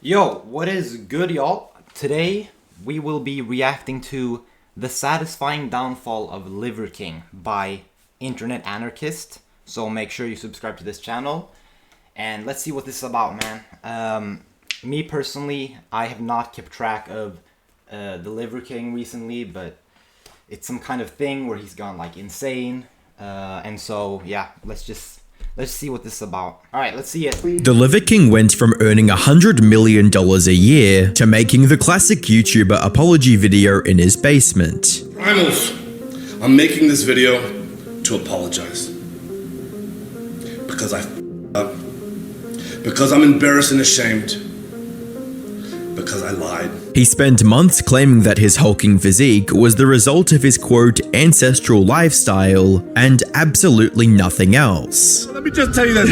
Yo, what is good, y'all? Today we will be reacting to The Satisfying Downfall of Liver King by Internet Anarchist. So make sure you subscribe to this channel and let's see what this is about, man. Me personally, I have not kept track of the Liver King recently, but it's some kind of thing where he's gone like insane. And so yeah, let's see what this is about. All right, let's see it. The Liver King went from earning $100 million a year to making the classic YouTuber apology video in his basement. Primals, I'm making this video to apologize. Because I f***ed up. Because I'm embarrassed and ashamed. Because I lied. He spent months claiming that his hulking physique was the result of his quote ancestral lifestyle and absolutely nothing else. Let me just tell you this.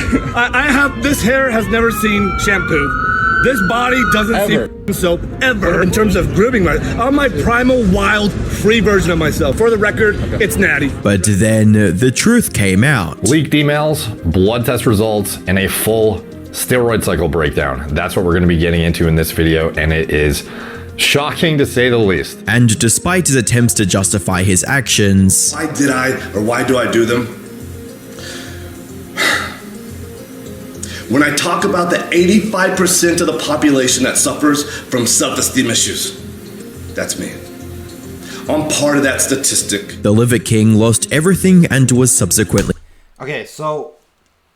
This hair has never seen shampoo. This body doesn't see soap ever in terms of grooming. I'm my primal, wild, free version of myself. For the record, it's natty. But then the truth came out. Leaked emails, blood test results, and a full steroid cycle breakdown. That's what we're going to be getting into in this video, and it is shocking to say the least. And despite his attempts to justify his actions, Why did I, or why do I do them? When I talk about the 85% of the population that suffers from self-esteem issues, that's me. I'm part of that statistic. the Liver King lost everything and was subsequently Okay, so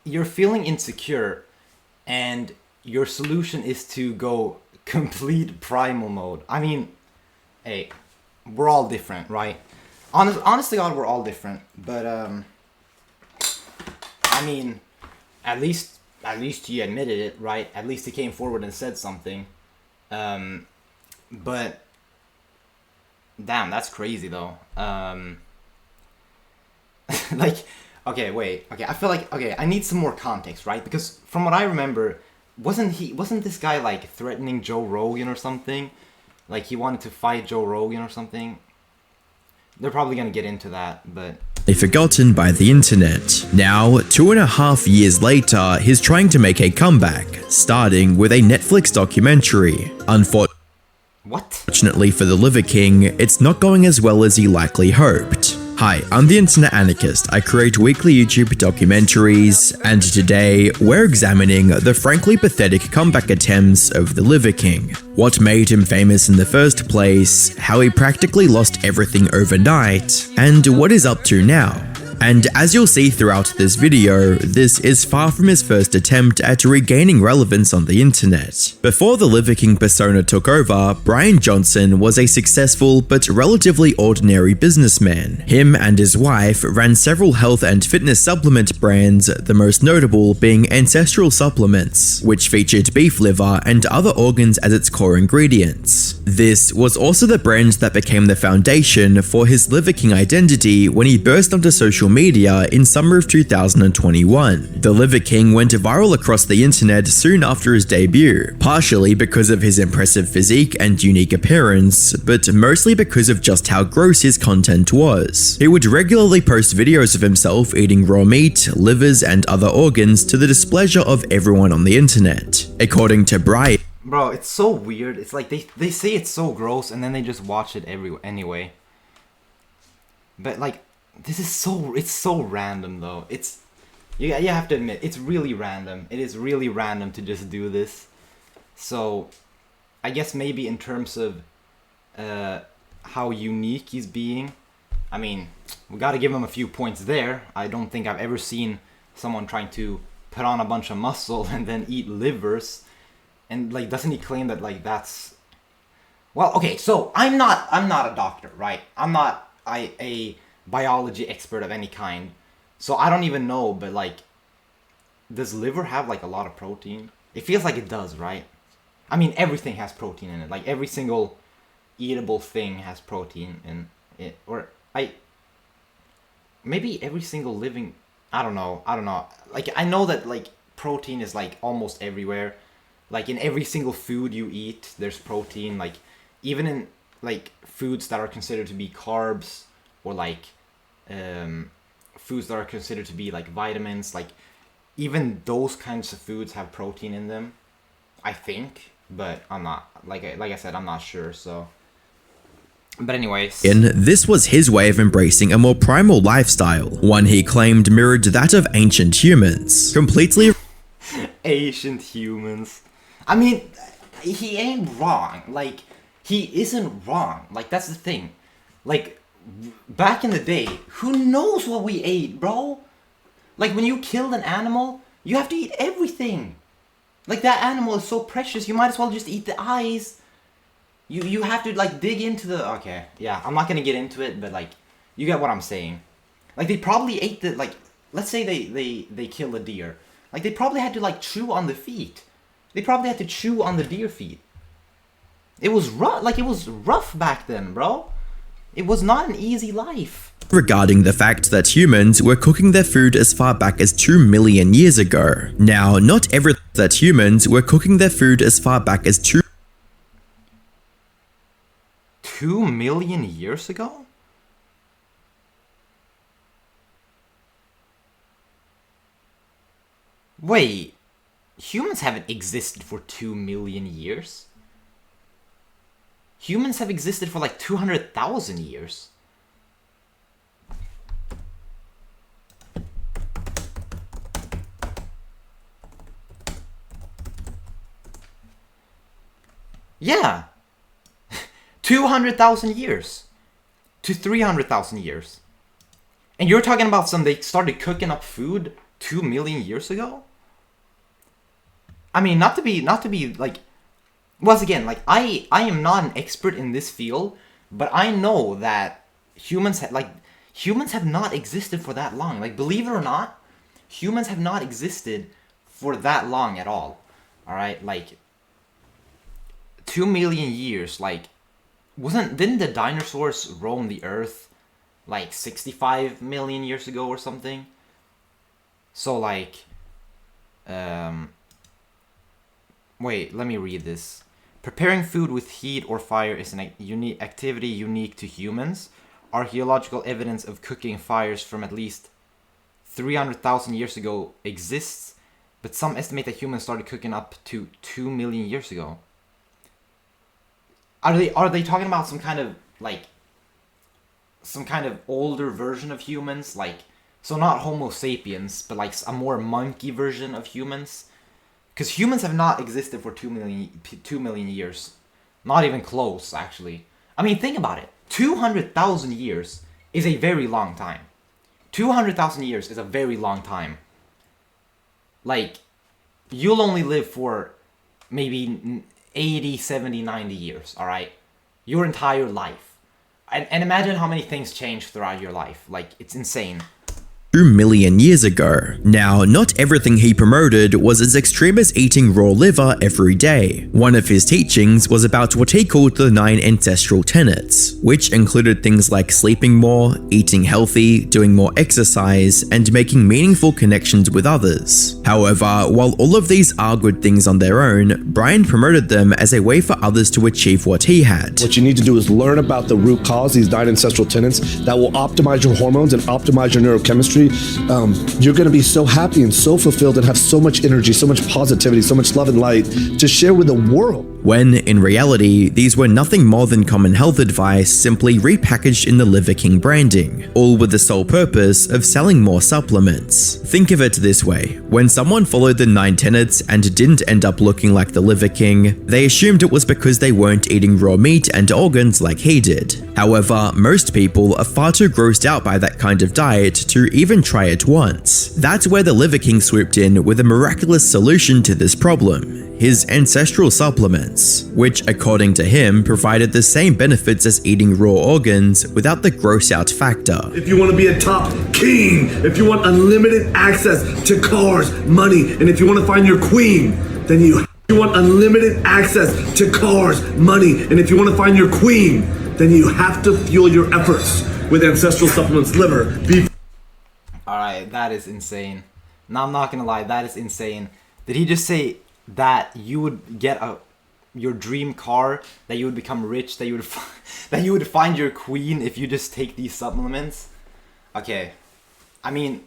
you're feeling insecure and your solution is to go complete primal mode. I mean, hey, we're all different, right? Honestly, God, we're all different. But I mean, at least he admitted it, right? At least he came forward and said something. But damn, that's crazy though. Like, okay, wait. Okay, I feel like, okay, I need some more context, right? Because from what I remember, wasn't this guy like threatening Joe Rogan or something? Like he wanted to fight Joe Rogan or something? They're probably gonna get into that, but forgotten by the internet. Now, 2.5 years later, he's trying to make a comeback, starting with a Netflix documentary. what? Unfortunately for the Liver King, it's not going as well as he likely hoped. Hi, I'm the Internet Anarchist. I create weekly YouTube documentaries, and today we're examining the frankly pathetic comeback attempts of the Liver King. What made him famous in the first place, how he practically lost everything overnight, and what he's up to now. And as you'll see throughout this video, this is far from his first attempt at regaining relevance on the internet. Before the Liver King persona took over, Brian Johnson was a successful but relatively ordinary businessman. Him and his wife ran several health and fitness supplement brands, the most notable being Ancestral Supplements, which featured beef liver and other organs as its core ingredients. This was also the brand that became the foundation for his Liver King identity when he burst onto social media in summer of 2021. The Liver King went viral across the internet soon after his debut, partially because of his impressive physique and unique appearance, but mostly because of just how gross his content was. He would regularly post videos of himself eating raw meat, livers, and other organs to the displeasure of everyone on the internet. According to Brian, Bro, it's so weird. It's like they say it's so gross and then they just watch it anyway. But like, it's so random though. You have to admit, it's really random. It is really random to just do this. So, I guess maybe in terms of how unique he's being, I mean, we gotta give him a few points there. I don't think I've ever seen someone trying to put on a bunch of muscle and then eat livers. And like, doesn't he claim that like that's... Well, okay, so I'm not a doctor, right? I'm not a biology expert of any kind, so I don't even know, but like, does liver have like a lot of protein? It feels like it does, right? I mean, everything has protein in it. Like every single eatable thing has protein in it, or maybe every single living, I don't know. Like, I know that like protein is like almost everywhere. Like in every single food you eat, there's protein. Like even in like foods that are considered to be carbs, or like foods that are considered to be like vitamins, like even those kinds of foods have protein in them, I think. but I'm not, like I said, I'm not sure, so. But anyways. This was his way of embracing a more primal lifestyle, one he claimed mirrored that of ancient humans, completely Ancient humans. I mean, he ain't wrong. Like, he isn't wrong. Like, that's the thing. Like, back in the day, who knows what we ate, bro? Like, when you killed an animal, you have to eat everything. Like, that animal is so precious, you might as well just eat the eyes. You have to, like, dig into the... Okay, yeah, I'm not gonna get into it, but, like, you get what I'm saying. Like, they probably ate the, like... Let's say they kill a deer. Like, they probably had to, like, chew on the feet. They probably had to chew on the deer feet. It was rough, like, it was rough back then, bro. It was not an easy life. regarding the fact that humans were cooking their food as far back as 2 million years ago. Now, not every that humans were cooking their food as far back as 2 million years ago? Wait, humans haven't existed for 2 million years? Humans have existed for like 200,000 years. Yeah. 200,000 years to 300,000 years. And you're talking about they started cooking up food 2 million years ago? I mean, not to be like, once again, like, I am not an expert in this field, but I know that humans have not existed for that long. Like, believe it or not, humans have not existed for that long at all. Alright, like, 2 million years, like, didn't the dinosaurs roam the earth like 65 million years ago or something? So, like, wait, let me read this. Preparing food with heat or fire is an unique activity unique to humans. Archaeological evidence of cooking fires from at least 300,000 years ago exists, but some estimate that humans started cooking up to 2 million years ago. Are they talking about some kind of older version of humans, like, so not Homo sapiens, but like a more monkey version of humans? Because humans have not existed for 2 million years. Not even close, actually. I mean, think about it. 200,000 years is a very long time. 200,000 years is a very long time. Like, you'll only live for maybe 80, 70, 90 years, alright? Your entire life. And imagine how many things change throughout your life. Like, it's insane. 2 million years ago. Now, not everything he promoted was as extreme as eating raw liver every day. One of his teachings was about what he called the 9 ancestral tenets, which included things like sleeping more, eating healthy, doing more exercise, and making meaningful connections with others. However, while all of these are good things on their own, Brian promoted them as a way for others to achieve what he had. What you need to do is learn about the root cause, these 9 ancestral tenets that will optimize your hormones and optimize your neurochemistry. You're going to be so happy and so fulfilled and have so much energy, so much positivity, so much love and light to share with the world. When, in reality, these were nothing more than common health advice simply repackaged in the Liver King branding, all with the sole purpose of selling more supplements. Think of it this way, when someone followed the 9 tenets and didn't end up looking like the Liver King, they assumed it was because they weren't eating raw meat and organs like he did. However, most people are far too grossed out by that kind of diet to even try it once. That's where the Liver King swooped in with a miraculous solution to this problem: his ancestral supplements, which according to him provided the same benefits as eating raw organs without the gross out factor. If you want to be a top king, if you want unlimited access to cars, money, and if you want to find your queen, then you want unlimited access to cars, money, and if you want to find your queen, then you have to fuel your efforts with ancestral supplements, liver, beef. Alright, that is insane. Now, I'm not gonna lie, that is insane. Did he just say that you would get your dream car, that you would become rich, that you would that you would find your queen if you just take these supplements? Okay, I mean,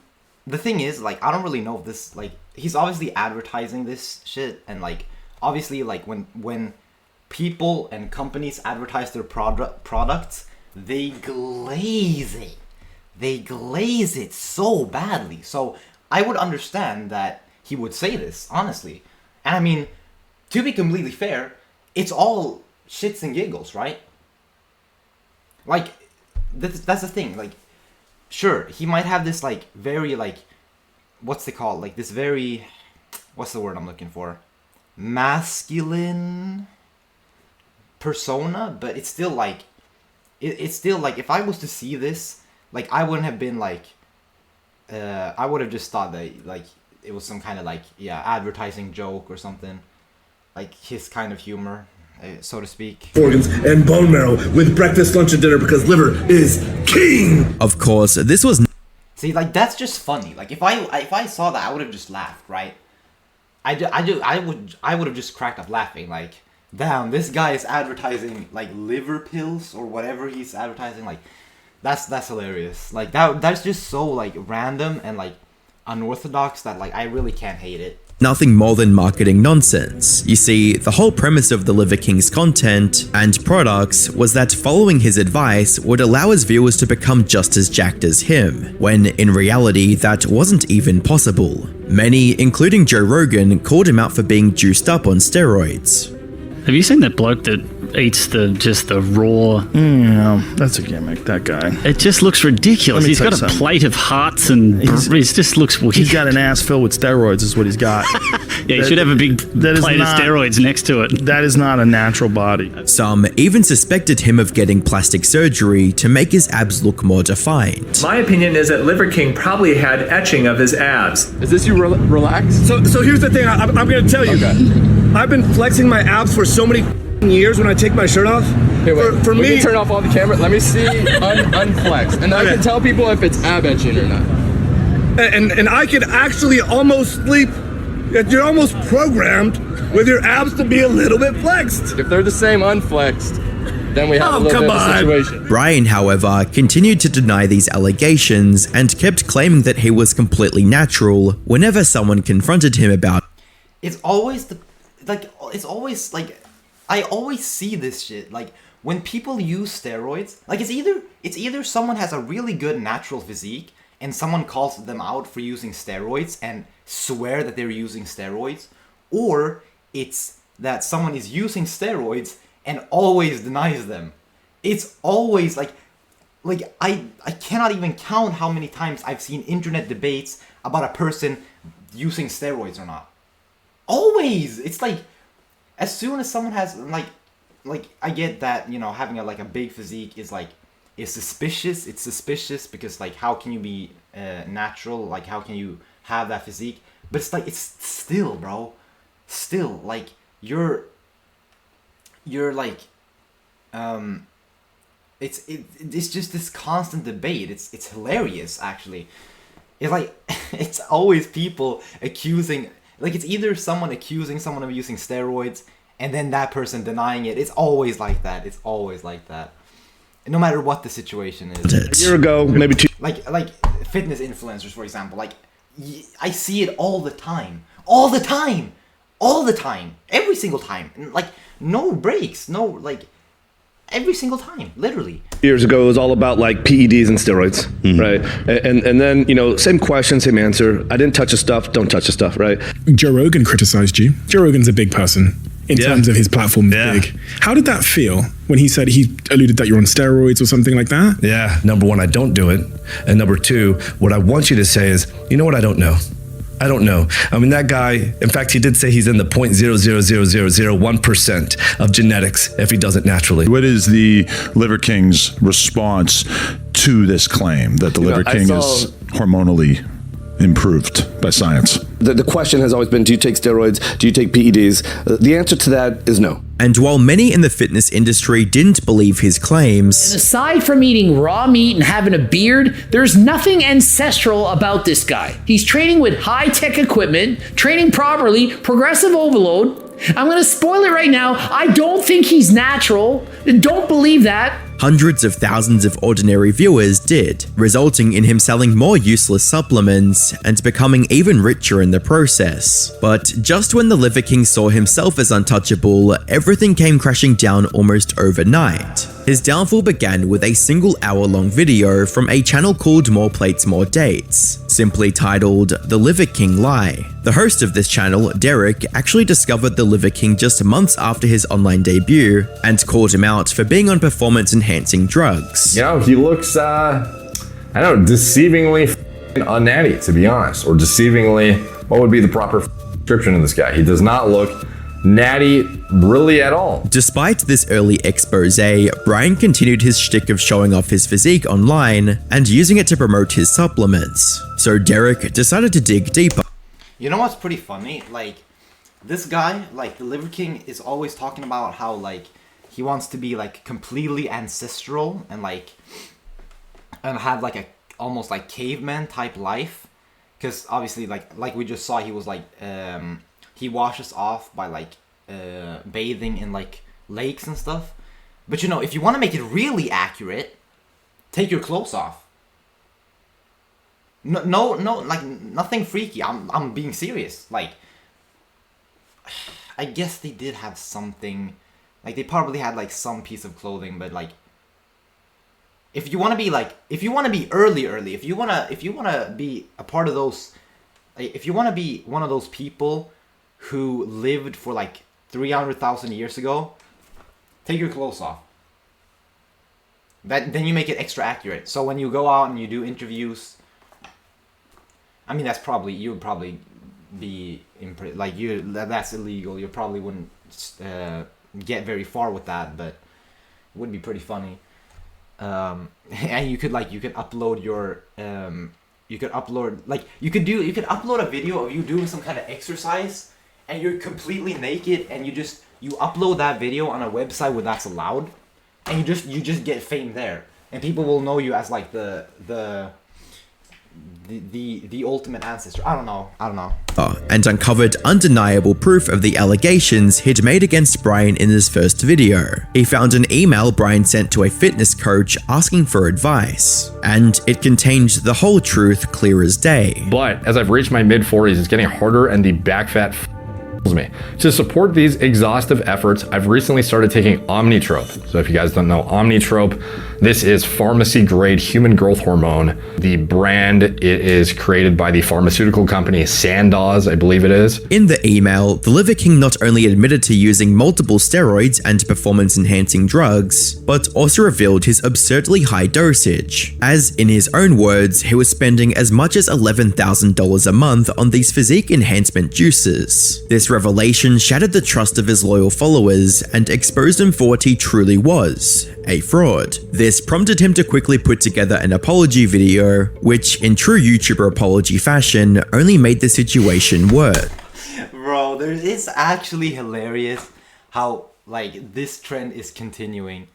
the thing is, like, I don't really know if this, like, he's obviously advertising this shit, and like, obviously, like when people and companies advertise their products, they glaze it. They glaze it so badly. So I would understand that he would say this, honestly. And I mean, to be completely fair, it's all shits and giggles, right? Like, that's the thing. Like, sure, he might have this, like, very, like, what's it called? Like, this very, what's the word I'm looking for? Masculine persona, but it's still, like, it's still, like, if I was to see this, like, I wouldn't have been, like, I would have just thought that, like, it was some kind of, like, yeah, advertising joke or something. Like, his kind of humor, so to speak. Organs and bone marrow with breakfast, lunch, and dinner because liver is king. Of course, this was See, like, that's just funny. Like, if I saw that, I would have just laughed, right? I would have just cracked up laughing. Like, damn, this guy is advertising, like, liver pills or whatever he's advertising. Like, that's hilarious. Like, that's just so, like, random and, like, unorthodox that, like, I really can't hate it. nothing more than marketing nonsense. You see, the whole premise of the Liver King's content and products was that following his advice would allow his viewers to become just as jacked as him, when in reality that wasn't even possible. Many, including Joe Rogan, called him out for being juiced up on steroids. Have you seen that bloke that eats the raw? Yeah, that's a gimmick, that guy. It just looks ridiculous. Let me He's tell got you a something. plate of hearts and it just looks weird. He's got an ass filled with steroids is what he's got. Yeah, he should have a big that is plate not- of steroids next to it. That is not a natural body. Some even suspected him of getting plastic surgery to make his abs look more defined. My opinion is that Liver King probably had etching of his abs. Is this you relax? So here's the thing. I'm going to tell you. Okay. I've been flexing my abs for so many years when I take my shirt off. Hey, wait, For we me, can turn off all the camera. Let me see unflex, and I Okay. can tell people if it's ab etching or not. and I can actually almost sleep. You're almost programmed with your abs to be a little bit flexed. If they're the same unflexed, then we have Oh, a little come bit of a on. situation. Brian, however, continued to deny these allegations and kept claiming that he was completely natural whenever someone confronted him about It's always I always see this shit. Like, when people use steroids, like, it's either someone has a really good natural physique and someone calls them out for using steroids and swear that they're using steroids, or it's that someone is using steroids and always denies them. It's always like I cannot even count how many times I've seen internet debates about a person using steroids or not. Always! It's like, as soon as someone has, like I get that, you know, having a big physique is suspicious. It's suspicious because, like, how can you be natural? Like, how can you have that physique? But it's like, it's still, bro. Still, like, you're like, it's just this constant debate. It's hilarious, actually. It's like, it's always people accusing, like, it's either someone accusing someone of using steroids and then that person denying it. It's always like that. It's always like that. And no matter what the situation is. it. a year ago, maybe two. Like fitness influencers, for example. Like, I see it all the time. All the time. All the time. Every single time. And, like, no breaks. No, like, every single time. Literally. Years ago, it was all about like PEDs and steroids, right? And then, you know, same question, same answer. I didn't touch the stuff, don't touch the stuff, right? Joe Rogan criticized you. Joe Rogan's a big person in terms of his platform. Big. How did that feel when he said, he alluded that you're on steroids or something like that? Yeah, number one, I don't do it. And number two, what I want you to say is, you know what, I don't know. I don't know. I mean, that guy, in fact, he did say he's in the 0.00001% of genetics if he does it naturally. What is the Liver King's response to this claim that the Liver King is hormonally improved by science? The question has always been, do you take steroids? Do you take PEDs? The answer to that is no. And while many in the fitness industry didn't believe his claims, Aside from eating raw meat and having a beard, there's nothing ancestral about this guy. He's training with high-tech equipment, training properly, progressive overload. I'm gonna spoil it right now. I don't think he's natural. Don't believe that. Hundreds of thousands of ordinary viewers did, resulting in him selling more useless supplements and becoming even richer in the process. But just when the Liver King saw himself as untouchable, everything came crashing down almost overnight. His downfall began with a single hour-long video from a channel called More Plates, More Dates, simply titled The Liver King Lie. The host of this channel, Derek, actually discovered the Liver King just months after his online debut and called him out for being on performance-enhancing drugs. You know, he looks, I don't know, deceivingly unnatty, to be honest, or deceivingly, what would be the proper description of this guy? He does not look natty really at all. Despite this early expose, Brian continued his shtick of showing off his physique online and using it to promote his supplements. So Derek decided to dig deeper. You know what's pretty funny? Like, this guy, like, the Liver King is always talking about how, like, he wants to be, like, completely ancestral and, like, and have, like, a almost, like, caveman type life. Because, obviously, like we just saw, he was, like, he washes off by, like, bathing in, like, lakes and stuff. But, you know, if you want to make it really accurate, take your clothes off. No, like, nothing freaky. I'm being serious. Like, I guess they did have something, like, they probably had, like, some piece of clothing, but, like, if you want to be, like, if you want to be early, if you want to be a part of those, like, if you want to be one of those people who lived for, like, 300,000 years ago, take your clothes off. Then you make it extra accurate. So when you go out and you do interviews, I mean, that's probably, you would probably be, like, that's illegal. You probably wouldn't get very far with that, but it would be pretty funny. And you could upload your, you could upload a video of you doing some kind of exercise, and you're completely naked, and you upload that video on a website where that's allowed, and you just get fame there, and people will know you as, like, the ultimate ancestor. I don't know. And uncovered undeniable proof of the allegations he'd made against Brian in his first video. He found an email Brian sent to a fitness coach asking for advice, and it contained the whole truth clear as day. But as I've reached my mid-40s, it's getting harder and the back fat me. To support these exhaustive efforts, I've recently started taking Omnitrope. So if you guys don't know Omnitrope, this is pharmacy grade human growth hormone. The brand, it is created by the pharmaceutical company Sandoz, I believe it is. In the email, the Liver King not only admitted to using multiple steroids and performance enhancing drugs, but also revealed his absurdly high dosage. As in his own words, he was spending as much as $11,000 a month on these physique enhancement juices. This revelation shattered the trust of his loyal followers and exposed him for what he truly was, a fraud. This prompted him to quickly put together an apology video, which in true YouTuber apology fashion only made the situation worse. Bro, it's actually hilarious how, like, this trend is continuing.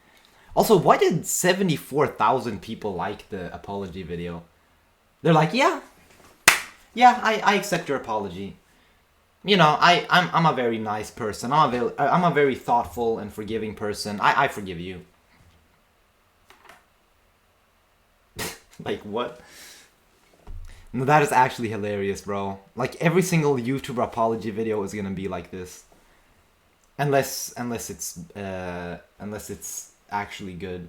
Also, why did 74,000 people like the apology video? They're like, yeah, I accept your apology. You know, I'm a very nice person. I'm a very thoughtful and forgiving person. I forgive you. Like, what? No, that is actually hilarious, bro. Like, every single YouTuber apology video is gonna be like this, unless it's actually good.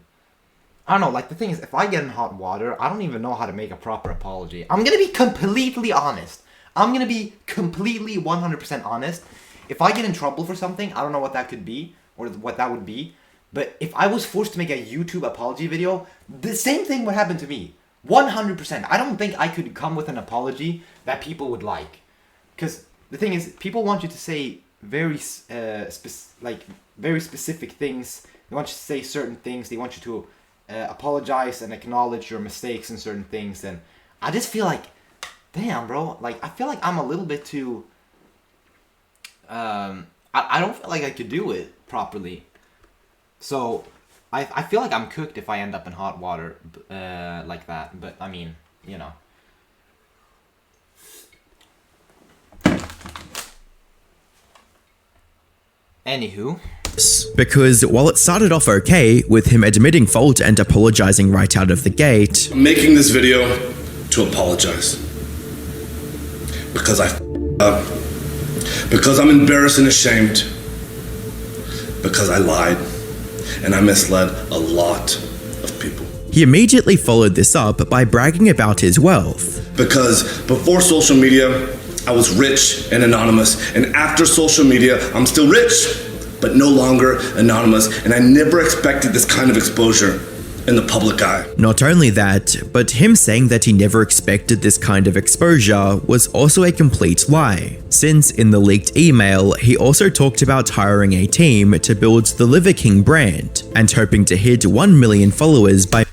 I don't know. Like, the thing is, if I get in hot water, I don't even know how to make a proper apology. I'm gonna be completely honest. I'm gonna be completely 100% honest. If I get in trouble for something, I don't know what that could be, or what that would be. But if I was forced to make a YouTube apology video, the same thing would happen to me. 100%. I don't think I could come with an apology that people would like. Because the thing is, people want you to say very specific things. They want you to say certain things. They want you to apologize and acknowledge your mistakes in certain things. And I just feel like, damn, bro, like, I feel like I'm a little bit too, I don't feel like I could do it properly. So, I feel like I'm cooked if I end up in hot water, like that. But, I mean, you know. Anywho, Because while it started off okay, with him admitting fault and apologizing right out of the gate, I'm making this video to apologize. Because I f***ed up. Because I'm embarrassed and ashamed. Because I lied. And I misled a lot of people. he immediately followed this up by bragging about his wealth. Because before social media, I was rich and anonymous. And after social media, I'm still rich, but no longer anonymous. And I never expected this kind of exposure in the public eye. Not only that, but him saying that he never expected this kind of exposure was also a complete lie, since in the leaked email, he also talked about hiring a team to build the Liver King brand and hoping to hit 1 million followers by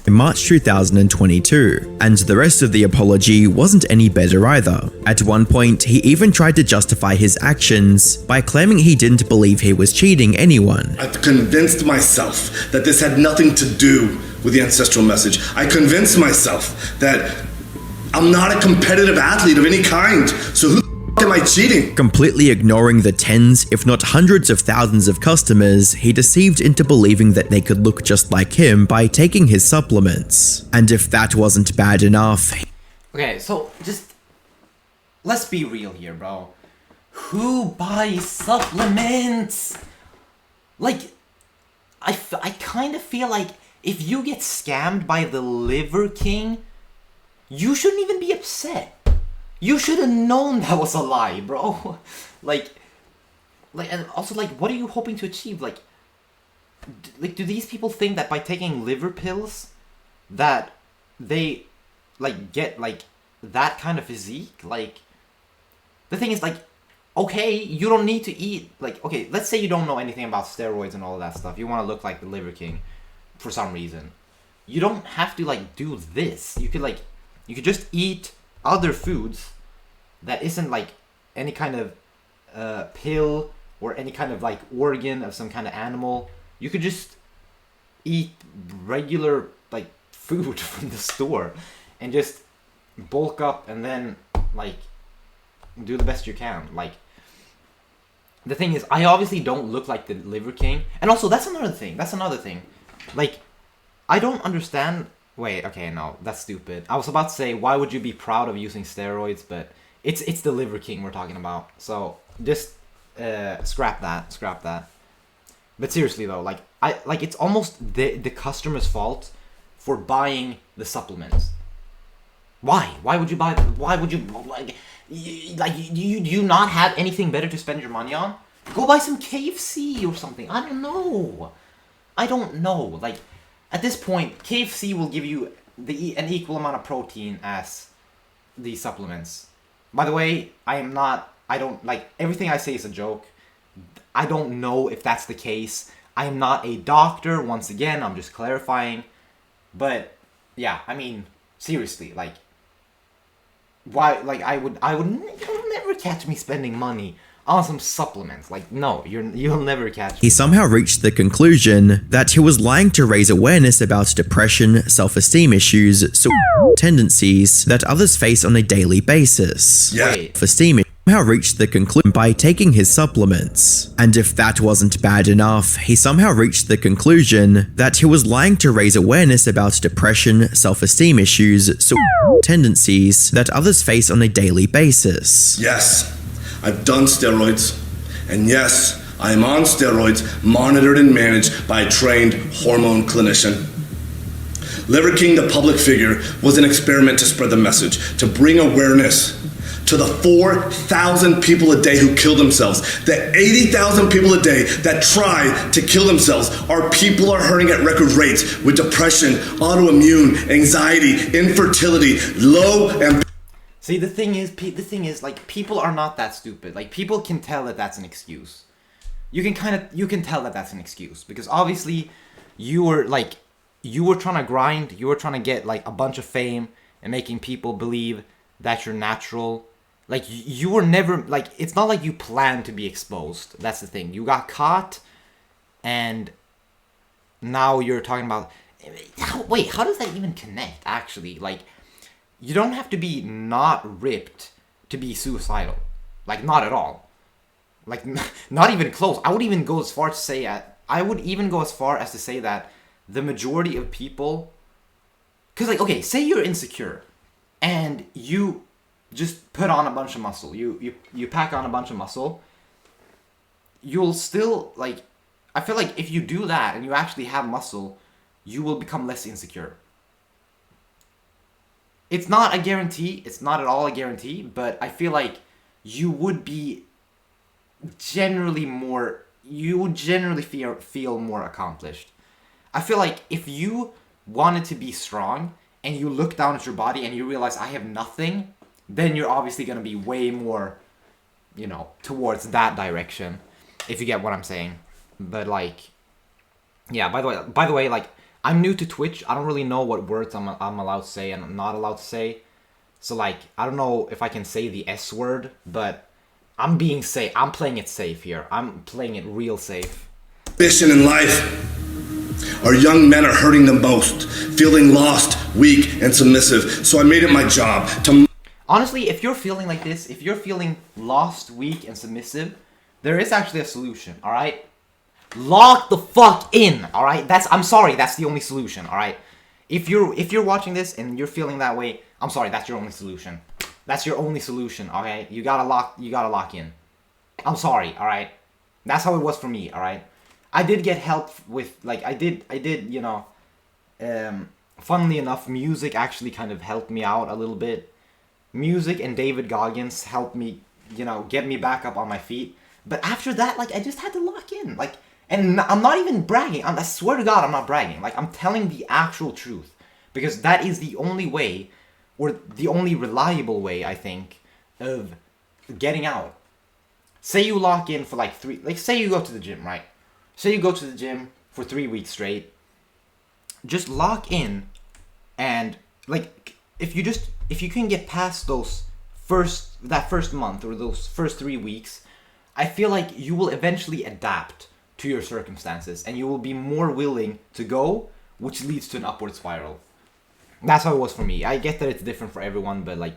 March 2022, and the rest of the apology wasn't any better either. At one point, he even tried to justify his actions by claiming he didn't believe he was cheating anyone. I've convinced myself that this had nothing to do with the ancestral message. I convinced myself that I'm not a competitive athlete of any kind, so who the f*** am I cheating? Completely ignoring the tens, if not hundreds of thousands of customers, he deceived into believing that they could look just like him by taking his supplements. And if that wasn't bad enough... Okay, so just... let's be real here, bro. Who buys supplements? Like, I kind of feel like if you get scammed by the Liver King, you shouldn't even be upset. You should have known that was a lie, bro. like, and also, like, what are you hoping to achieve? Like, do these people think that by taking liver pills, that they, like, get, like, that kind of physique? Like, the thing is, like, okay, you don't need to eat, like, okay, let's say you don't know anything about steroids and all of that stuff. You want to look like the Liver King for some reason. You don't have to, like, do this. You could, like, you could just eat other foods that isn't like any kind of pill or any kind of like organ of some kind of animal. You could just eat regular like food from the store and just bulk up and then like do the best you can. Like, the thing is, I obviously don't look like the Liver King, and also that's another thing. Like, I don't understand. Wait, okay, no, that's stupid. I was about to say, why would you be proud of using steroids? But it's the Liver King we're talking about. So just scrap that. But seriously though, like it's almost the customer's fault for buying the supplements. Why? Why would you buy? Why would you like? You not have anything better to spend your money on? Go buy some KFC or something. I don't know. Like, at this point, KFC will give you an equal amount of protein as the supplements. By the way, everything I say is a joke. I don't know if that's the case. I am not a doctor, once again, I'm just clarifying. But, yeah, I mean, seriously, like, why, like, you'll never catch me spending money on some supplements. Like, no, you'll never catch me. He somehow reached the conclusion that he was lying to raise awareness about depression, self-esteem issues, tendencies that others face on a daily basis. Yeah. Self-esteem somehow reached the conclusion by taking his supplements. And if that wasn't bad enough, he somehow reached the conclusion that he was lying to raise awareness about depression, self-esteem issues, tendencies that others face on a daily basis. Yes, I've done steroids, and yes, I am on steroids, monitored and managed by a trained hormone clinician. Liver King, the public figure, was an experiment to spread the message, to bring awareness to the 4,000 people a day who kill themselves. The 80,000 people a day that try to kill themselves. Our people are hurting at record rates with depression, autoimmune, anxiety, infertility, low and... See, the thing is, like, people are not that stupid. Like, people can tell that that's an excuse. You can tell that that's an excuse. Because obviously, you were trying to grind, you were trying to get, like, a bunch of fame and making people believe that you're natural. Like, you were never, like, it's not like you planned to be exposed. That's the thing. You got caught, and now you're talking about... Wait, how does that even connect, actually? Like, you don't have to be not ripped to be suicidal. Like, not at all. Like, not even close. I would even go as far as to say that the majority of people, because like, okay, say you're insecure and you just put on a bunch of muscle, you pack on a bunch of muscle, you'll still, like, I feel like if you do that and you actually have muscle, you will become less insecure. It's not a guarantee, it's not at all a guarantee, but I feel like you would be generally feel more accomplished. I feel like if you wanted to be strong and you look down at your body and you realize I have nothing, then you're obviously going to be way more, you know, towards that direction, if you get what I'm saying. But like, yeah, by the way, like, I'm new to Twitch. I don't really know what words I'm allowed to say and I'm not allowed to say. So like, I don't know if I can say the S word, but I'm being safe. I'm playing it safe here. I'm playing it real safe. Ambition in life. Our young men are hurting the most, feeling lost, weak, and submissive. So I made it my job to... Honestly, if you're feeling like this, if you're feeling lost, weak, and submissive, there is actually a solution, alright? Lock the fuck in, alright? I'm sorry, that's the only solution, alright? If you're watching this and you're feeling that way, I'm sorry, that's your only solution. That's your only solution, okay? You gotta lock in. I'm sorry, alright? That's how it was for me, alright? I did get help with, like, I did, you know, funnily enough, music actually kind of helped me out a little bit. Music and David Goggins helped me, you know, get me back up on my feet. But after that, like, I just had to lock in, like, and I'm not even bragging. I swear to God, I'm not bragging. Like, I'm telling the actual truth. Because that is the only way, or the only reliable way, I think, of getting out. Say you lock in for like say you go to the gym, right? Say you go to the gym for 3 weeks straight. Just lock in, and like, if you can get past that first month or those first 3 weeks, I feel like you will eventually adapt to your circumstances and you will be more willing to go, which leads to an upward spiral. That's how it was for me. I get that it's different for everyone, but like,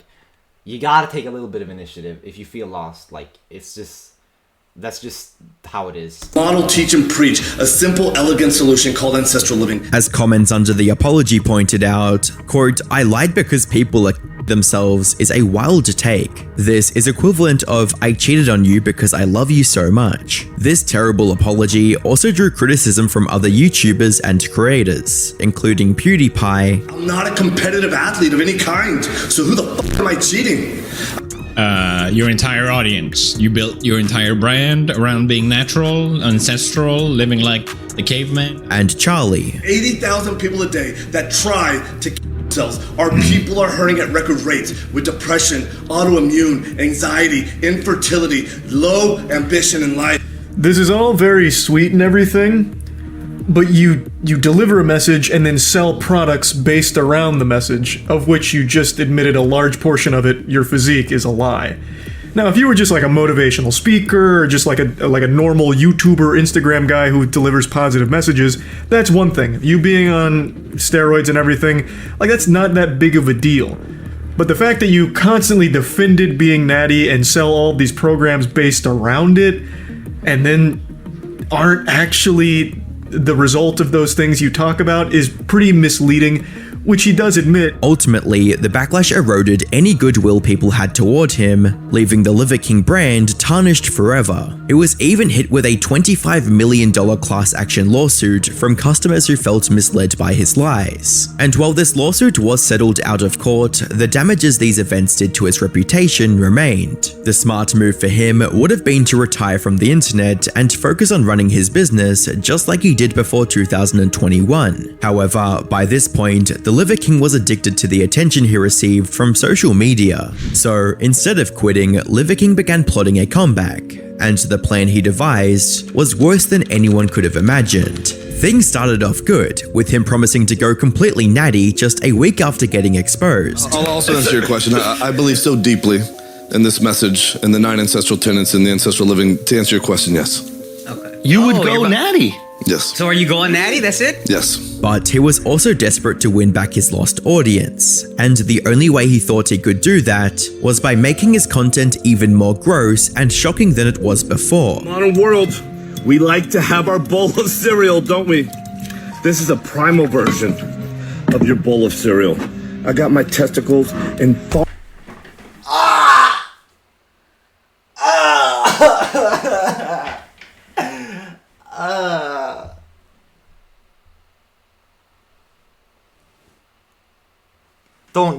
you gotta take a little bit of initiative if you feel lost. Like, that's just how it is. Model, teach, and preach a simple, elegant solution called ancestral living. As comments under the apology pointed out, quote, "I lied because people are themselves" is a wild take. This is equivalent of "I cheated on you because I love you so much." This terrible apology also drew criticism from other YouTubers and creators, including PewDiePie. I'm not a competitive athlete of any kind, so who the fuck am I cheating? Your entire audience. You built your entire brand around being natural, ancestral, living like the caveman. And Charlie. 80,000 people a day that try to kill themselves. Our people are hurting at record rates with depression, autoimmune, anxiety, infertility, low ambition in life. This is all very sweet and everything, but you deliver a message and then sell products based around the message, of which you just admitted a large portion of it, your physique, is a lie. Now, if you were just like a motivational speaker or just like a normal YouTuber, Instagram guy who delivers positive messages, that's one thing. You being on steroids and everything, like, that's not that big of a deal. But the fact that you constantly defended being natty and sell all these programs based around it, and then aren't actually the result of those things you talk about, is pretty misleading, which he does admit. Ultimately, the backlash eroded any goodwill people had toward him, leaving the Liver King brand tarnished forever. It was even hit with a $25 million class action lawsuit from customers who felt misled by his lies. And while this lawsuit was settled out of court, the damages these events did to his reputation remained. The smart move for him would have been to retire from the internet and focus on running his business just like he did before 2021. However, by this point, the Liver King was addicted to the attention he received from social media. So instead of quitting, Liver King began plotting a comeback, and the plan he devised was worse than anyone could have imagined. Things started off good, with him promising to go completely natty just a week after getting exposed. I'll also answer your question. I believe so deeply in this message and the 9 ancestral tenets and the ancestral living. To answer your question, yes. You would go natty. Yes. So are you going natty? That's it? Yes. But he was also desperate to win back his lost audience, and the only way he thought he could do that was by making his content even more gross and shocking than it was before. Modern world, we like to have our bowl of cereal, don't we? This is a primal version of your bowl of cereal. I got my testicles in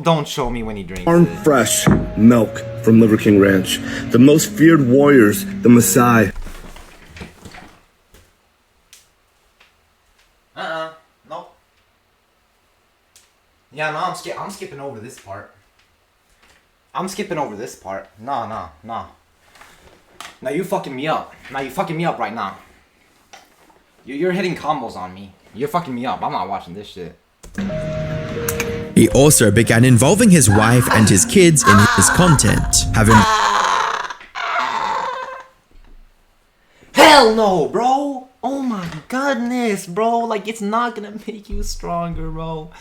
Don't show me when he drinks farm it. fresh milk from Liver King Ranch. The most feared warriors, the Maasai. Nope. Yeah, no, I'm skipping over this part. I'm skipping over this part. Nah. Now you fucking me up. Now you fucking me up right now. You're hitting combos on me. You're fucking me up. I'm not watching this shit. He also began involving his wife and his kids in his content, having Hell no, bro. Oh my goodness, bro. Like, it's not gonna make you stronger, bro.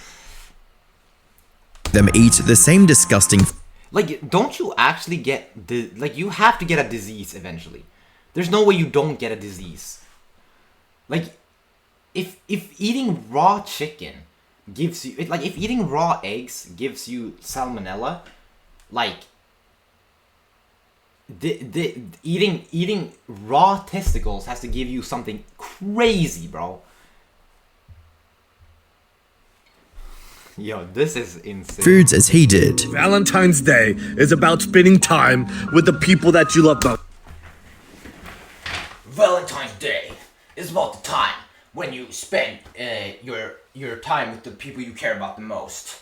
them eat the same disgusting Like, don't you actually get like, you have to get a disease eventually. There's no way you don't get a disease. Like, if eating raw chicken gives you, like, if eating raw eggs gives you salmonella, like, eating raw testicles has to give you something crazy, bro. Yo, this is insane. foods as he did. Valentine's Day is about spending time with the people that you love most. Valentine's Day is about the time when you spend your time with the people you care about the most.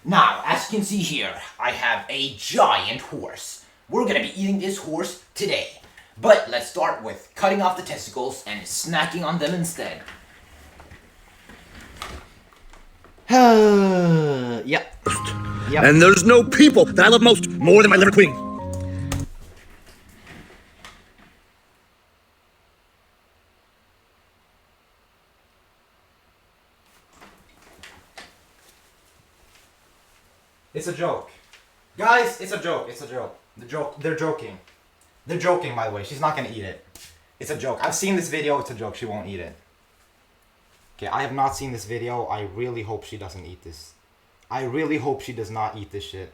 Now, as you can see here, I have a giant horse. We're gonna be eating this horse today. But let's start with cutting off the testicles and snacking on them instead. Yep. And there's no people that I love most more than my liver queen. It's a joke. Guys, it's a joke. It's a joke. They're joking. They're joking, by the way. She's not gonna eat it. It's a joke. I've seen this video. It's a joke. She won't eat it. Okay, I have not seen this video. I really hope she doesn't eat this. I really hope she does not eat this shit.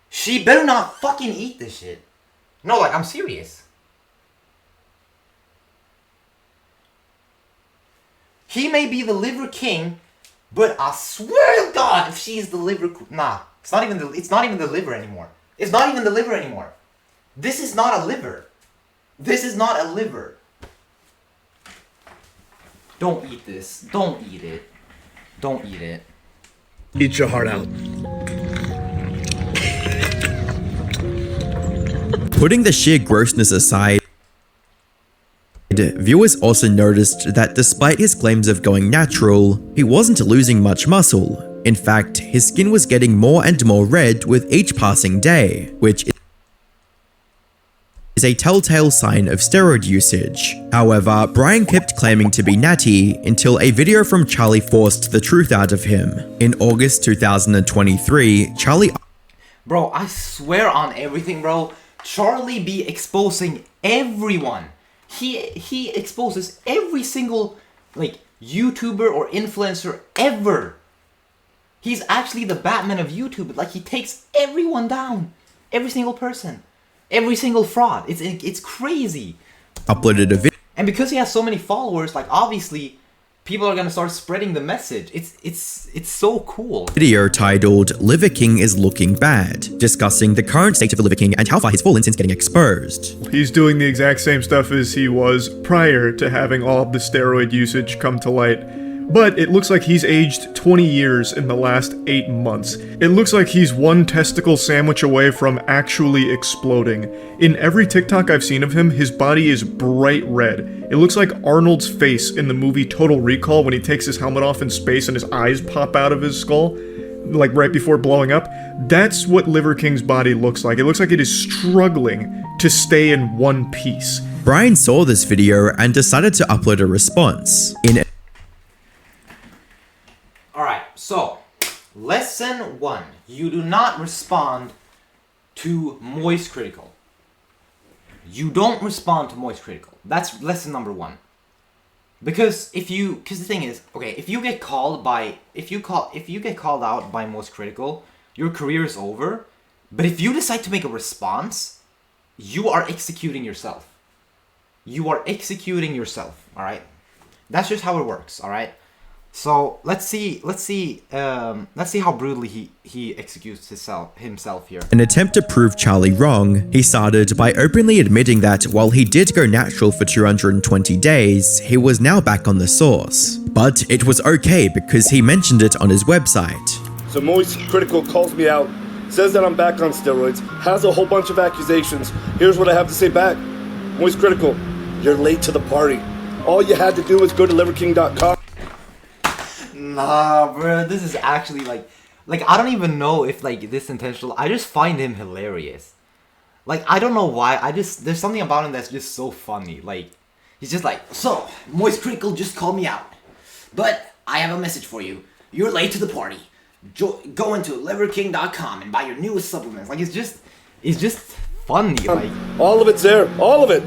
She better not fucking eat this shit. No, like, I'm serious. He may be the liver king, but I swear to God, if she's the liver, nah, it's not even the liver anymore. It's not even the liver anymore. This is not a liver. This is not a liver. Don't eat this. Don't eat it. Don't eat it. Eat your heart out. Putting the sheer grossness aside, viewers also noticed that despite his claims of going natural, he wasn't losing much muscle. In fact, his skin was getting more and more red with each passing day, which is a telltale sign of steroid usage. However, Brian kept claiming to be natty until a video from Charlie forced the truth out of him. In August 2023, Charlie... Bro, I swear on everything, bro. Charlie be exposing everyone. He exposes every single, like, YouTuber or influencer ever. He's actually the Batman of YouTube. Like, he takes everyone down. Every single person. Every single fraud. It's crazy. uploaded a video. And because he has so many followers, like, obviously people are gonna start spreading the message. It's so cool. Video titled Liver King is Looking Bad, discussing the current state of the Liver King and how far he's fallen since getting exposed. He's doing the exact same stuff as he was prior to having all of the steroid usage come to light. But it looks like he's aged 20 years in the last 8 months. It looks like he's one testicle sandwich away from actually exploding. In every TikTok I've seen of him, his body is bright red. It looks like Arnold's face in the movie Total Recall when he takes his helmet off in space and his eyes pop out of his skull, like right before blowing up. That's what Liver King's body looks like. It looks like it is struggling to stay in one piece. Brian saw this video and decided to upload a response. Alright, so, lesson 1. You do not respond to Moist Critical. You don't respond to Moist Critical. That's lesson number 1. Because the thing is, okay, if you get called out by Moist Critical, your career is over. But if you decide to make a response, you are executing yourself. You are executing yourself, alright? That's just how it works, alright? So let's see how brutally he executes himself here. In an attempt to prove Charlie wrong, he started by openly admitting that while he did go natural for 220 days, he was now back on the sauce. But it was okay because he mentioned it on his website. So Moist Critical calls me out, says that I'm back on steroids, has a whole bunch of accusations. Here's what I have to say back. Moist Critical, you're late to the party. All you had to do was go to liverking.com. Nah, bro, this is actually like I don't even know if this intentional. I just find him hilarious. I don't know why. There's something about him that's just so funny. He's just so Moist Critical just called me out, but I have a message for you. You're late to the party. Go into liverking.com and buy your newest supplements. It's just funny. All of it's there. All of it.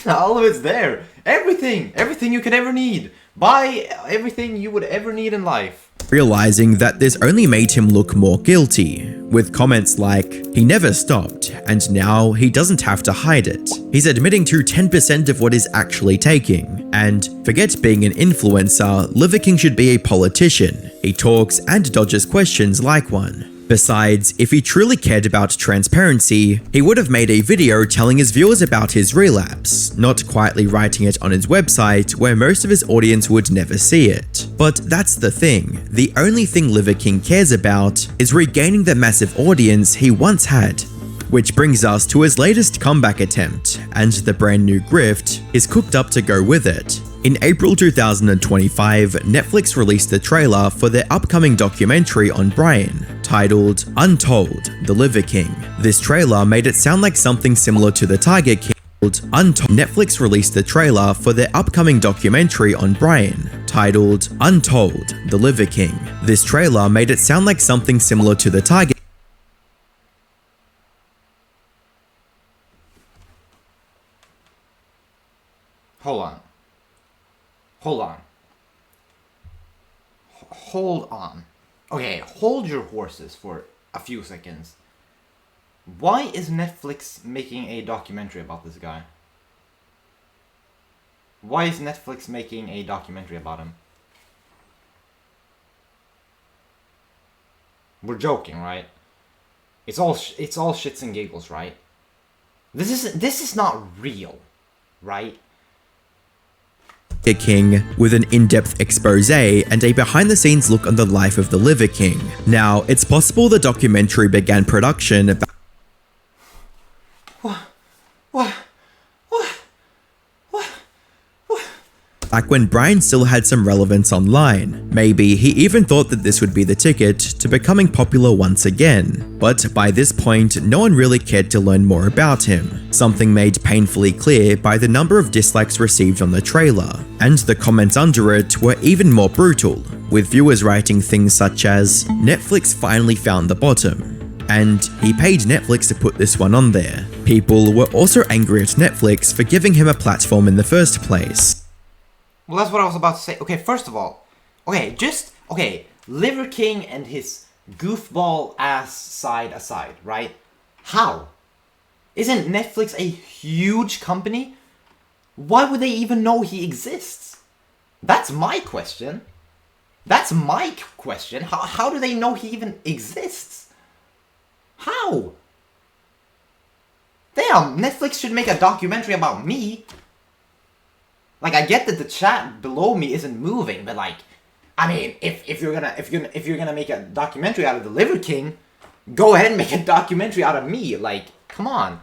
All of it's there. Everything you could ever need. Buy everything you would ever need in life. Realizing that this only made him look more guilty, with comments like, he never stopped, and now he doesn't have to hide it. He's admitting to 10% of what he's actually taking, and forget being an influencer, Liver King should be a politician. He talks and dodges questions like one. Besides, if he truly cared about transparency, he would have made a video telling his viewers about his relapse, not quietly writing it on his website where most of his audience would never see it. But that's the thing, the only thing Liver King cares about is regaining the massive audience he once had. Which brings us to his latest comeback attempt, and the brand new grift is cooked up to go with it. In April 2025, Netflix released the trailer for their upcoming documentary on Brian, titled Untold: The Liver King. This trailer made it sound like something similar to the Tiger King. Netflix released the trailer for their upcoming documentary on Brian, titled Untold: The Liver King. This trailer made it sound like something similar to the Tiger. Hold on. Okay, hold your horses for a few seconds. Why is Netflix making a documentary about this guy? Why is Netflix making a documentary about him? We're joking, right? It's all shits and giggles, right? This is not real, right? King with an in-depth expose and a behind-the-scenes look on the life of the Liver King. Now, it's possible the documentary began production back when Brian still had some relevance online. Maybe he even thought that this would be the ticket to becoming popular once again. But by this point, no one really cared to learn more about him, something made painfully clear by the number of dislikes received on the trailer. And the comments under it were even more brutal, with viewers writing things such as, "Netflix finally found the bottom," and "He paid Netflix to put this one on there." People were also angry at Netflix for giving him a platform in the first place. Well, that's what I was about to say. Okay, first of all, Liver King and his goofball ass side aside, right? How? Isn't Netflix a huge company? Why would they even know he exists? That's my question. How do they know he even exists? How? Damn, Netflix should make a documentary about me. I get that the chat below me isn't moving, but I mean, if you're gonna make a documentary out of the Liver King, go ahead and make a documentary out of me. Come on.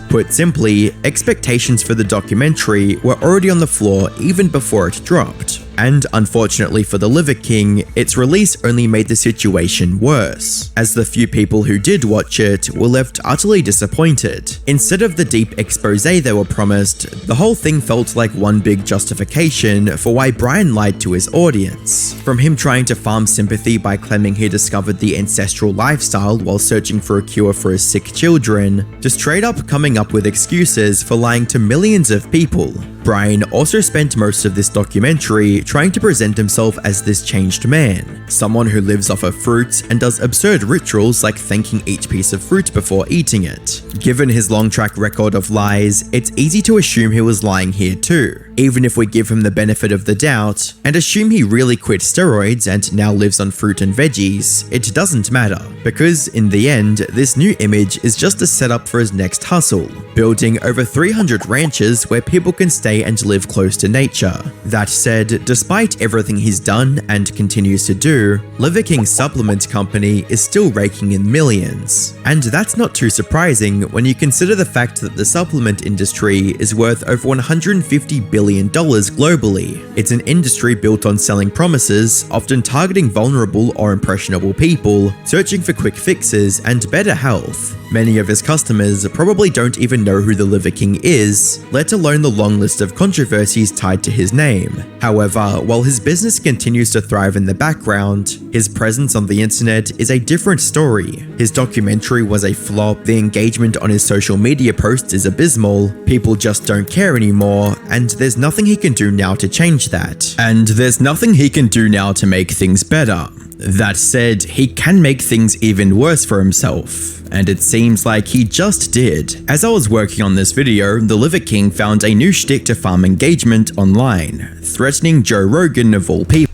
Put simply, expectations for the documentary were already on the floor even before it dropped. And unfortunately for the Liver King, its release only made the situation worse, as the few people who did watch it were left utterly disappointed. Instead of the deep expose they were promised, the whole thing felt like one big justification for why Brian lied to his audience. From him trying to farm sympathy by claiming he discovered the ancestral lifestyle while searching for a cure for his sick children, to straight up coming up with excuses for lying to millions of people. Brian also spent most of this documentary trying to present himself as this changed man, someone who lives off of fruit and does absurd rituals like thanking each piece of fruit before eating it. Given his long track record of lies, it's easy to assume he was lying here too, even if we give him the benefit of the doubt and assume he really quit steroids and now lives on fruit and veggies. It doesn't matter, because in the end, this new image is just a setup for his next hustle, building over 300 ranches where people can stay and live close to nature. That said, despite everything he's done and continues to do, Liver King Supplement Company is still raking in millions. And that's not too surprising when you consider the fact that the supplement industry is worth over $150 billion globally. It's an industry built on selling promises, often targeting vulnerable or impressionable people, searching for quick fixes and better health. Many of his customers probably don't even know who the Liver King is, let alone the long list of controversies tied to his name. However, while his business continues to thrive in the background, his presence on the internet is a different story. His documentary was a flop, the engagement on his social media posts is abysmal, people just don't care anymore, and there's nothing he can do now to change that. And there's nothing he can do now to make things better. That said, he can make things even worse for himself. And it seems like he just did. As I was working on this video, the Liver King found a new shtick to farm engagement online, threatening Joe Rogan of all people.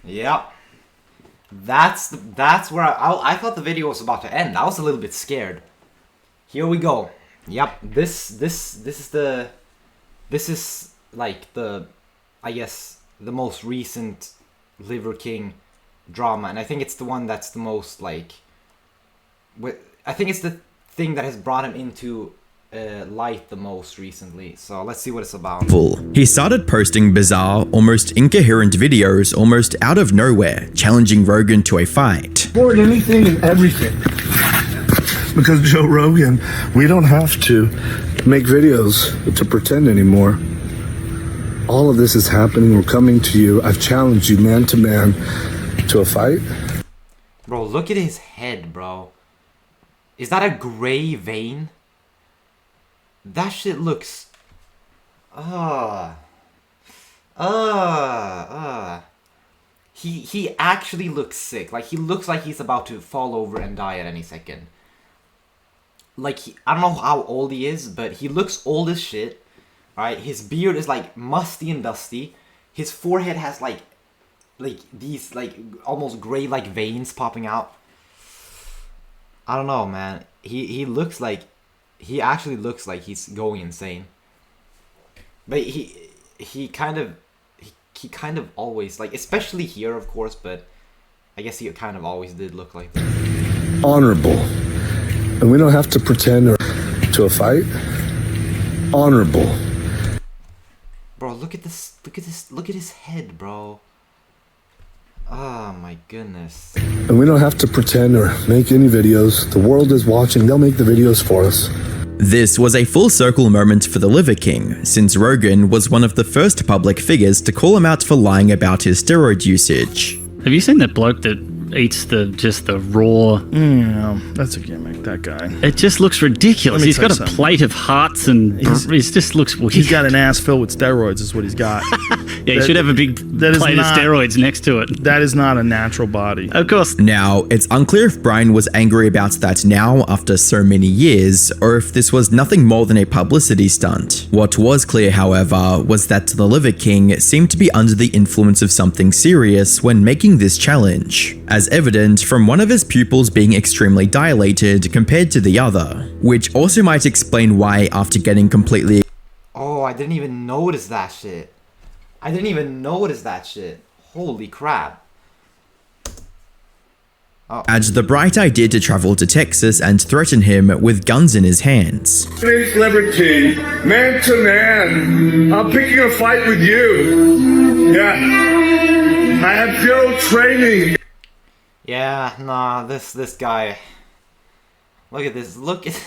Yep. That's where I thought the video was about to end. I was a little bit scared. Here we go. Yep. This is like the, I guess, the most recent Liver King drama, and I think it's the one that's the most like, I think it's the thing that has brought him into light the most recently. So let's see what it's about. He started posting bizarre, almost incoherent videos almost out of nowhere, challenging Rogan to a fight. For anything and everything. Because Joe Rogan, we don't have to make videos to pretend anymore. All of this is happening. We're coming to you. I've challenged you man to man to a fight. Bro, look at his head, bro. Is that a gray vein? That shit looks... He actually looks sick. Like, he looks like he's about to fall over and die at any second. Like, I don't know how old he is, but he looks old as shit. Right? His beard is, like, musty and dusty. His forehead has, like these, like, almost gray, like, veins popping out. I don't know, man. He looks like... He actually looks like he's going insane. But he kind of always, like, especially here, of course, but I guess he kind of always did look like that. Honorable. And we don't have to pretend or to a fight. Honorable. Bro, look at this. Look at his head, bro. Oh my goodness. And we don't have to pretend or make any videos. The world is watching. They'll make the videos for us. This was a full circle moment for the Liver King, since Rogan was one of the first public figures to call him out for lying about his steroid usage. Have you seen that bloke that eats the raw? Yeah, that's a gimmick, that guy. It just looks ridiculous. He's got a plate of hearts and it just looks weird. He's got an ass filled with steroids is what he's got. Yeah, he should have a big plate of steroids next to it. That is not a natural body. Of course. Now, it's unclear if Brian was angry about that now after so many years, or if this was nothing more than a publicity stunt. What was clear, however, was that the Liver King seemed to be under the influence of something serious when making this challenge, as evident from one of his pupils being extremely dilated compared to the other, which also might explain why, after getting completely... Oh, I didn't even notice that shit. Holy crap. had the bright idea to travel to Texas and threaten him with guns in his hands. Name's Liberty, man to man. I'm picking a fight with you. Yeah. I have zero training. Yeah, nah, this guy. Look at this. Look at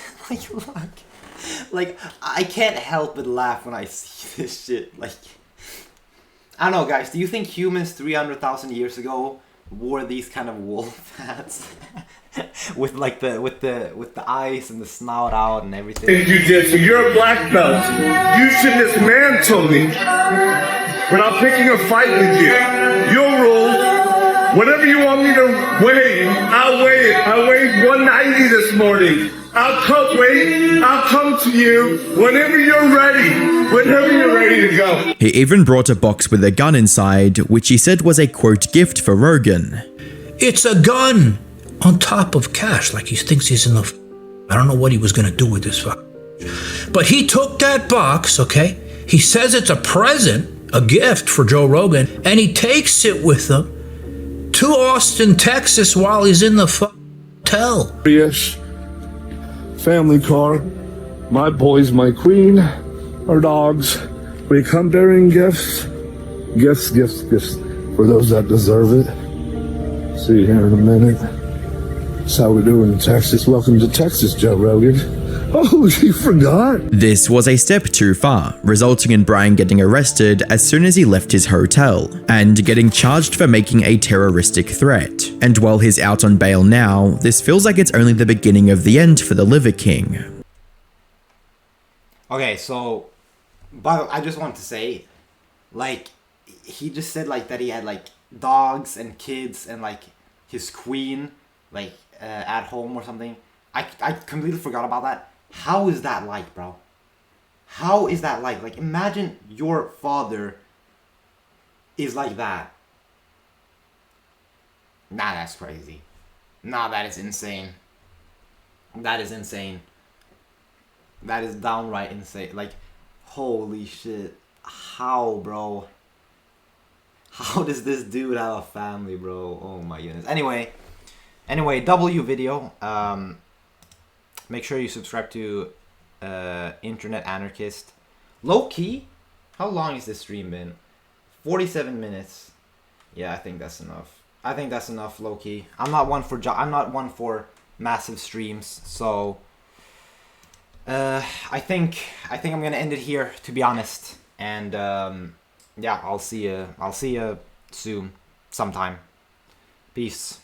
like I can't help but laugh when I see this shit. Like, I don't know, guys. Do you think humans 300,000 years ago wore these kind of wolf hats with like with the eyes and the snout out and everything? If you did, so you're a black belt. You should dismantle me. But I'm picking a fight with you. Your rule. Whatever you want me to weigh, I'll weigh it. I weighed 190 this morning. I'll come to you whenever you're ready. Whenever you're ready to go. He even brought a box with a gun inside, which he said was a quote gift for Rogan. It's a gun on top of cash, like he thinks he's in the. I don't know what he was gonna do with this fuck. But he took that box, okay? He says it's a present, a gift for Joe Rogan, and he takes it with him to Austin, Texas, while he's in the hotel. Yes. Family car. My boys, my queen, our dogs. We come bearing gifts. Gifts for those that deserve it. See you here in a minute. That's how we do in Texas. Welcome to Texas, Joe Rogan. Oh, you forgot. This was a step too far, resulting in Brian getting arrested as soon as he left his hotel, and getting charged for making a terroristic threat. And while he's out on bail now, this feels like it's only the beginning of the end for the Liver King. Okay, so, but I just want to say, like, he just said like that he had like dogs and kids and like his queen like at home or something. I completely forgot about that. How is that like, bro? How is that like? Like, imagine your father is like that. Nah, that's crazy. Nah, that is insane. That is insane. That is downright insane. Like, holy shit. How, bro? How does this dude have a family, bro? Oh my goodness. Anyway, W video. Make sure you subscribe to Internet Anarchist. Low key, how long has this stream been? 47 minutes. Yeah, I think that's enough. I think that's enough, low key. I'm not one for massive streams, so I think I'm gonna end it here, to be honest. And yeah, I'll see you soon, sometime. Peace.